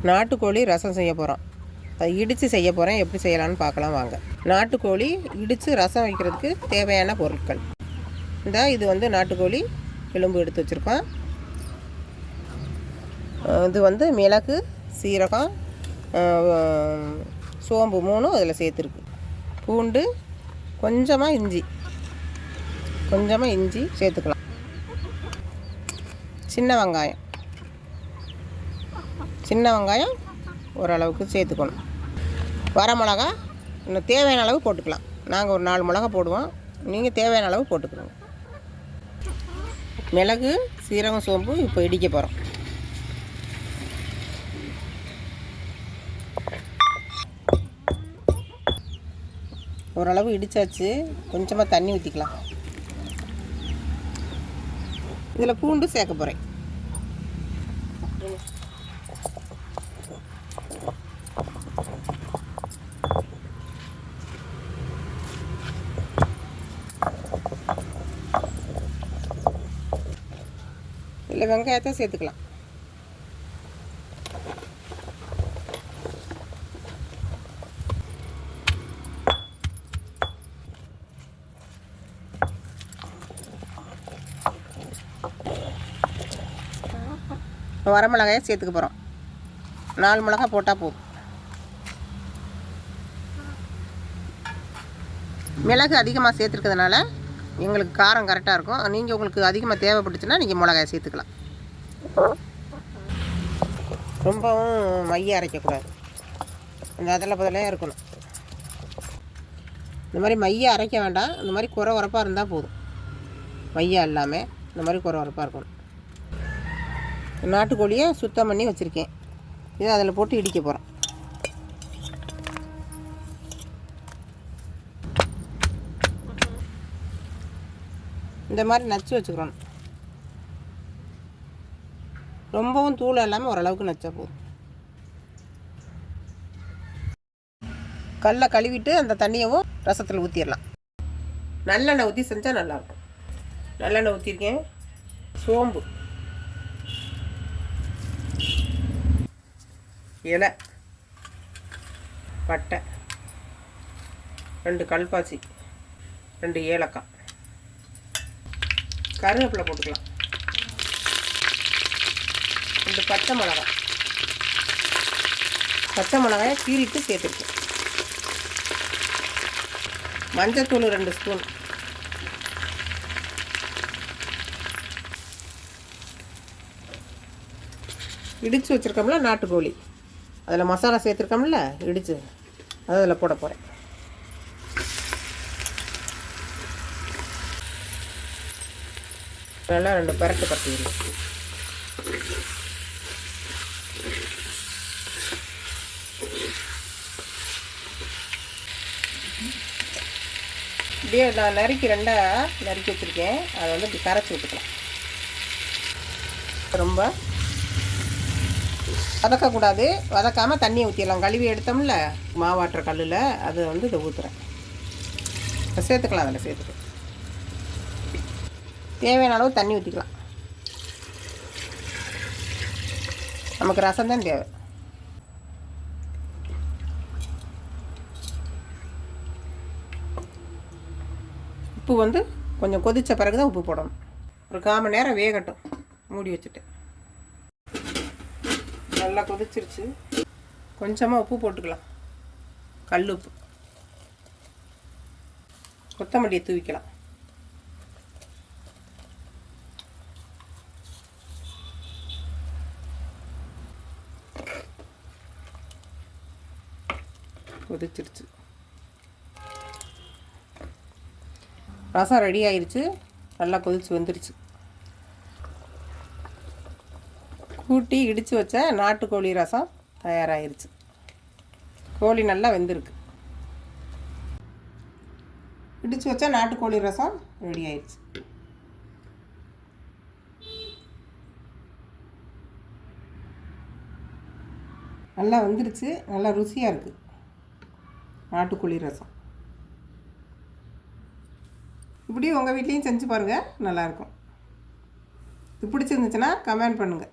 நாட்டுக்கோழி ரசம் செய்ய போகிறோம். அதை இடித்து செய்ய போகிறேன். எப்படி செய்யலான்னு பார்க்கலாம் வாங்க. நாட்டுக்கோழி இடித்து ரசம் வைக்கிறதுக்கு தேவையான பொருட்கள் இது வந்து நாட்டுக்கோழி எலும்பு எடுத்து வச்சுருக்கோம். இது மிளகு, சீரகம், சோம்பு 3 அதில் சேர்த்துருக்கு. பூண்டு, கொஞ்சமாக இஞ்சி சேர்த்துக்கலாம். சின்ன வெங்காயம் ஓரளவுக்கு சேர்த்துக்கணும். வரமிளகா இன்னும் தேவையான அளவு போட்டுக்கலாம். நாங்கள் ஒரு 4 மிளகா போடுவோம், நீங்கள் தேவையான அளவு போட்டுக்கணும். மிளகு, சீரகம், சோம்பு இப்போ இடிக்க போகிறோம். ஓரளவு இடித்தாச்சு. கொஞ்சமாக தண்ணி ஊற்றிக்கலாம். இதில் பூண்டு சேர்க்க போகிறேன். இதில் வெங்காயத்தை சேர்த்துக்கலாம். வரமிளகாயை சேர்த்துக்க போகிறோம். 4 மிளகா போட்டால் போதும். மிளகு அதிகமாக சேர்த்துருக்கிறதுனால எங்களுக்கு காரம் கரெக்டாக இருக்கும். நீங்கள் உங்களுக்கு அதிகமாக தேவைப்பட்டுச்சுன்னா நீங்கள் மிளகாயை சேர்த்துக்கலாம். ரொம்பவும் மைய அரைக்கக்கூடாது, அந்த அதில் பதிலாக இருக்கணும். இந்த மாதிரி மைய அரைக்க வேண்டாம். இந்த மாதிரி குறை உரப்பாக இருந்தால் போதும். மையா இல்லாமல் இந்த மாதிரி குறை உரப்பாக இருக்கணும். நாட்டுக்கோழியை சுத்தம் பண்ணி வச்சுருக்கேன். இதை அதில் போட்டு இடிக்க போகிறோம். இந்த மாதிரி நச்சு வச்சுக்கிறோம். ரொம்பவும் தூள் இல்லாமல் ஓரளவுக்கு நச்சா போதும். கல்லை கழுவிட்டு அந்த தண்ணியவும் ரசத்தில் ஊற்றிடலாம். நல்லெண்ணெய் ஊற்றி செஞ்சால் நல்லாயிருக்கும். நல்லெண்ணெய் ஊற்றிருக்கேன். சோம்பு, இலை, பட்டை, 2 கல்பாசி, 2 ஏலக்காய், கருவேப்பிலை போட்டுக்கலாம். 2 பச்சை மிளகாயை கீறிட்டு சேர்த்துருக்கேன். மஞ்சத்தூள் 2 ஸ்பூன். இடித்து வச்சுருக்கோம்ல நாட்டுக்கோழி, அதில் மசாலா சேர்த்துருக்கோம்ல இடித்து, அதில் போட போகிறேன். நல்லா 2 பரட்டு பட்டிடலாம். இப்படியே நான் நறுக்கி 2 நறுக்கி வச்சுருக்கேன். அதை இப்படி கரைச்சி விட்டுக்கலாம். ரொம்ப வதக்கக்கூடாது. வதக்காமல் தண்ணியை ஊற்றிடலாம். கழுவி எடுத்தோம்ல மாவாட்டுற கல்லில், அது இதை ஊற்றுறேன். சேர்த்துக்கலாம். அதில் சேர்த்துக்கலாம். தேவையான அளவு தண்ணி ஊற்றிக்கலாம். நமக்கு ரசம் தான் தேவை. உப்பு கொஞ்சம் கொதித்த பிறகு தான் உப்பு போடணும். ஒரு 1/4 மணி நேரம் வேகட்டும். மூடி வச்சுட்டு நல்லா கொதிச்சிருச்சு. கொஞ்சமாக உப்பு போட்டுக்கலாம். கல் உப்பு. கொத்தமல்லியை தூவிக்கலாம். கொதிச்சிருச்சு. ரசம் ரெடி ஆயிடுச்சு. நல்லா கொதிச்சு வந்துருச்சு. கூட்டி இடித்து வச்ச நாட்டுக்கோழி ரசம் தயாராகிருச்சு. கோழி நல்லா வெந்திருக்கு. இடித்து வச்ச நாட்டுக்கோழி ரசம் ரெடி ஆயிடுச்சு. நல்லா வெந்துருச்சு. நல்லா ருசியாக இருக்குது நாட்டுக்கோழி ரசம். இப்படி உங்கள் வீட்லேயும் செஞ்சு பாருங்கள், நல்லாயிருக்கும். இது பிடிச்சிருந்துச்சுன்னா கமெண்ட் பண்ணுங்கள்.